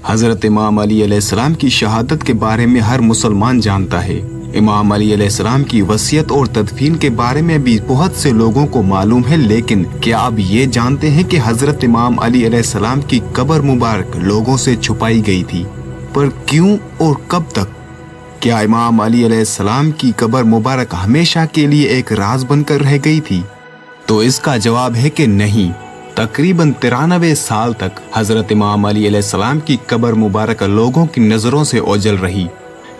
حضرت امام علی علیہ السلام کی شہادت کے بارے میں ہر مسلمان جانتا ہے۔ امام علی علیہ السلام کی وصیت اور تدفین کے بارے میں بھی بہت سے لوگوں کو معلوم ہے، لیکن کیا آپ یہ جانتے ہیں کہ حضرت امام علی علیہ السلام کی قبر مبارک لوگوں سے چھپائی گئی تھی؟ پر کیوں اور کب تک؟ کیا امام علی علیہ السلام کی قبر مبارک ہمیشہ کے لیے ایک راز بن کر رہ گئی تھی؟ تو اس کا جواب ہے کہ نہیں۔ تقریباً 93 سال تک حضرت امام علی علیہ السلام کی قبر مبارک لوگوں کی نظروں سے اوجھل رہی،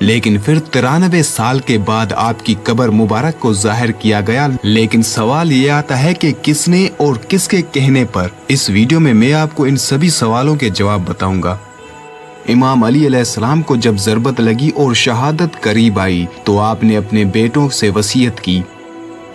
لیکن پھر 93 سال کے بعد آپ کی قبر مبارک کو ظاہر کیا گیا۔ لیکن سوال یہ آتا ہے کہ کس نے اور کس کے کہنے پر؟ اس ویڈیو میں آپ کو ان سبھی سوالوں کے جواب بتاؤں گا۔ امام علی علیہ السلام کو جب ضربت لگی اور شہادت قریب آئی تو آپ نے اپنے بیٹوں سے وصیت کی۔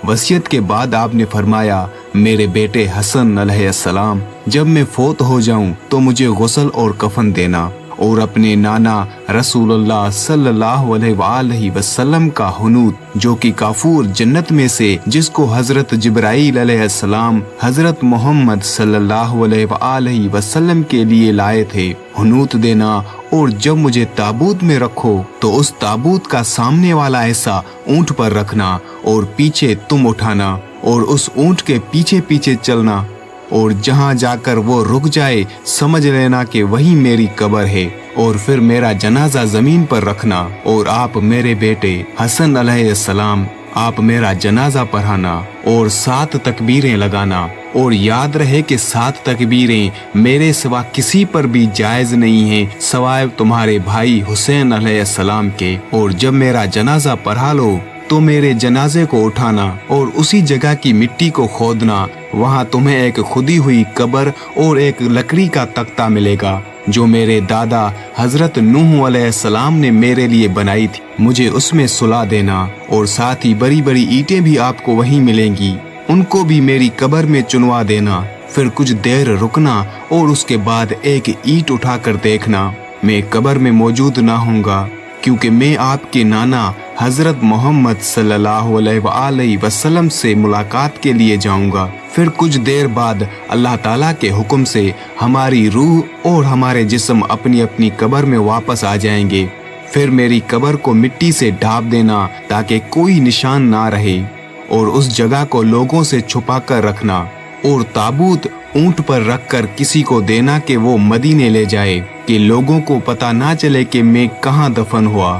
وصیت کے بعد آپ نے فرمایا، میرے بیٹے حسن علیہ السلام، جب میں فوت ہو جاؤں تو مجھے غسل اور کفن دینا، اور اپنے نانا رسول اللہ صلی اللہ علیہ وآلہ وسلم کا حنوط، جو کہ کافور جنت میں سے جس کو حضرت جبرائیل علیہ السلام حضرت محمد صلی اللہ علیہ وآلہ وسلم کے لیے لائے تھے، حنوط دینا، اور جب مجھے تابوت میں رکھو تو اس تابوت کا سامنے والا حصہ اونٹ پر رکھنا اور پیچھے تم اٹھانا، اور اس اونٹ کے پیچھے پیچھے چلنا، اور جہاں جا کر وہ رک جائے سمجھ لینا کہ وہی میری قبر ہے، اور پھر میرا جنازہ زمین پر رکھنا، اور آپ میرے بیٹے حسن علیہ السلام، آپ میرا جنازہ پڑھانا اور 7 تکبیریں لگانا، اور یاد رہے کہ 7 تکبیریں میرے سوا کسی پر بھی جائز نہیں ہیں سوائے تمہارے بھائی حسین علیہ السلام کے، اور جب میرا جنازہ پڑھا لو تو میرے جنازے کو اٹھانا اور اسی جگہ کی مٹی کو کھودنا، وہاں تمہیں ایک کھدی ہوئی قبر اور ایک لکڑی کا تختہ ملے گا جو میرے دادا حضرت نوح علیہ السلام نے میرے لیے بنائی تھی، مجھے اس میں سلا دینا، اور ساتھ ہی بڑی بڑی اینٹیں بھی آپ کو وہیں ملیں گی، ان کو بھی میری قبر میں چنوا دینا، پھر کچھ دیر رکنا اور اس کے بعد ایک اینٹ اٹھا کر دیکھنا، میں قبر میں موجود نہ ہوں گا، کیونکہ میں آپ کے نانا حضرت محمد صلی اللہ علیہ وآلہ وسلم سے ملاقات کے لیے جاؤں گا۔ پھر کچھ دیر بعد اللہ تعالیٰ کے حکم سے ہماری روح اور ہمارے جسم اپنی اپنی قبر میں واپس آ جائیں گے، پھر میری قبر کو مٹی سے ڈھانپ دینا تاکہ کوئی نشان نہ رہے، اور اس جگہ کو لوگوں سے چھپا کر رکھنا، اور تابوت اونٹ پر رکھ کر کسی کو دینا کہ وہ مدینے لے جائے، کہ لوگوں کو پتہ نہ چلے کہ میں کہاں دفن ہوا۔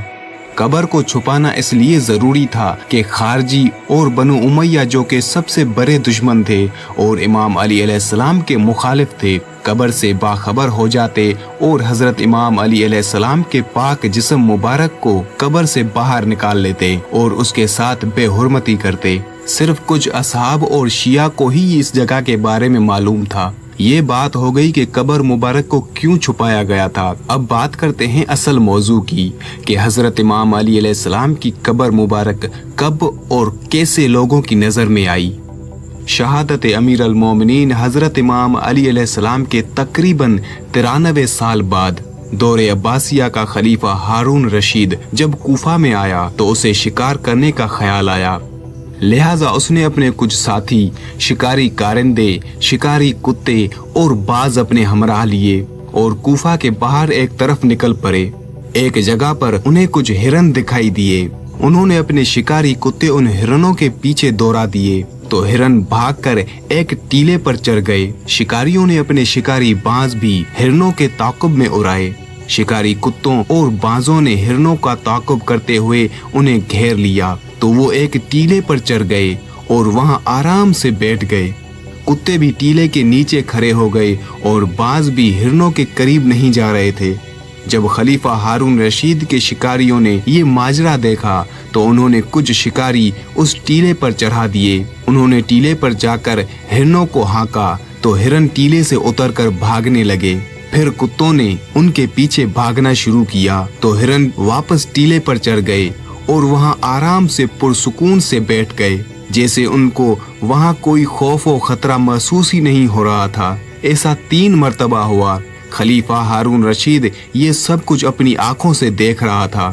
قبر کو چھپانا اس لیے ضروری تھا کہ خارجی اور بنو امیہ جو کہ سب سے بڑے دشمن تھے اور امام علی علیہ السلام کے مخالف تھے، قبر سے باخبر ہو جاتے اور حضرت امام علی علیہ السلام کے پاک جسم مبارک کو قبر سے باہر نکال لیتے اور اس کے ساتھ بے حرمتی کرتے۔ صرف کچھ اصحاب اور شیعہ کو ہی اس جگہ کے بارے میں معلوم تھا۔ یہ بات ہو گئی کہ قبر مبارک کو کیوں چھپایا گیا تھا۔ اب بات کرتے ہیں اصل موضوع کی کہ حضرت امام علی علیہ السلام کی قبر مبارک کب اور کیسے لوگوں کی نظر میں آئی۔ شہادت امیر المومنین حضرت امام علی علیہ السلام کے تقریباً 93 سال بعد دور عباسیہ کا خلیفہ ہارون رشید جب کوفہ میں آیا تو اسے شکار کرنے کا خیال آیا، لہٰذا اس نے اپنے کچھ ساتھی شکاری کارندے، شکاری کتے اور باز اپنے ہمراہ لیے اور کوفہ کے باہر ایک طرف نکل پڑے۔ ایک جگہ پر انہیں کچھ ہرن دکھائی دیے، انہوں نے اپنے شکاری کتے ان ہرنوں کے پیچھے دوڑا دیے تو ہرن بھاگ کر ایک ٹیلے پر چڑھ گئے۔ شکاریوں نے اپنے شکاری باز بھی ہرنوں کے تعاقب میں اڑائے، شکاری کتوں اور بازوں نے ہرنوں کا تعاقب کرتے ہوئے انہیں گھیر لیا تو وہ ایک ٹیلے پر چڑھ گئے اور وہاں آرام سے بیٹھ گئے۔ کتے بھی ٹیلے کے نیچے کھڑے ہو گئے اور باز بھی ہرنوں کے قریب نہیں جا رہے تھے۔ جب خلیفہ ہارون رشید کے شکاریوں نے یہ ماجرا دیکھا تو انہوں نے کچھ شکاری اس ٹیلے پر چڑھا دیے، انہوں نے ٹیلے پر جا کر ہرنوں کو ہانکا تو ہرن ٹیلے سے اتر کر بھاگنے لگے، پھر کتوں نے ان کے پیچھے بھاگنا شروع کیا تو ہرن واپس ٹیلے پر چڑھ گئے اور وہاں آرام سے پرسکون سے بیٹھ گئے، جیسے ان کو وہاں کوئی خوف و خطرہ محسوس ہی نہیں ہو رہا تھا۔ ایسا 3 مرتبہ ہوا۔ خلیفہ ہارون رشید یہ سب کچھ اپنی آنکھوں سے دیکھ رہا تھا۔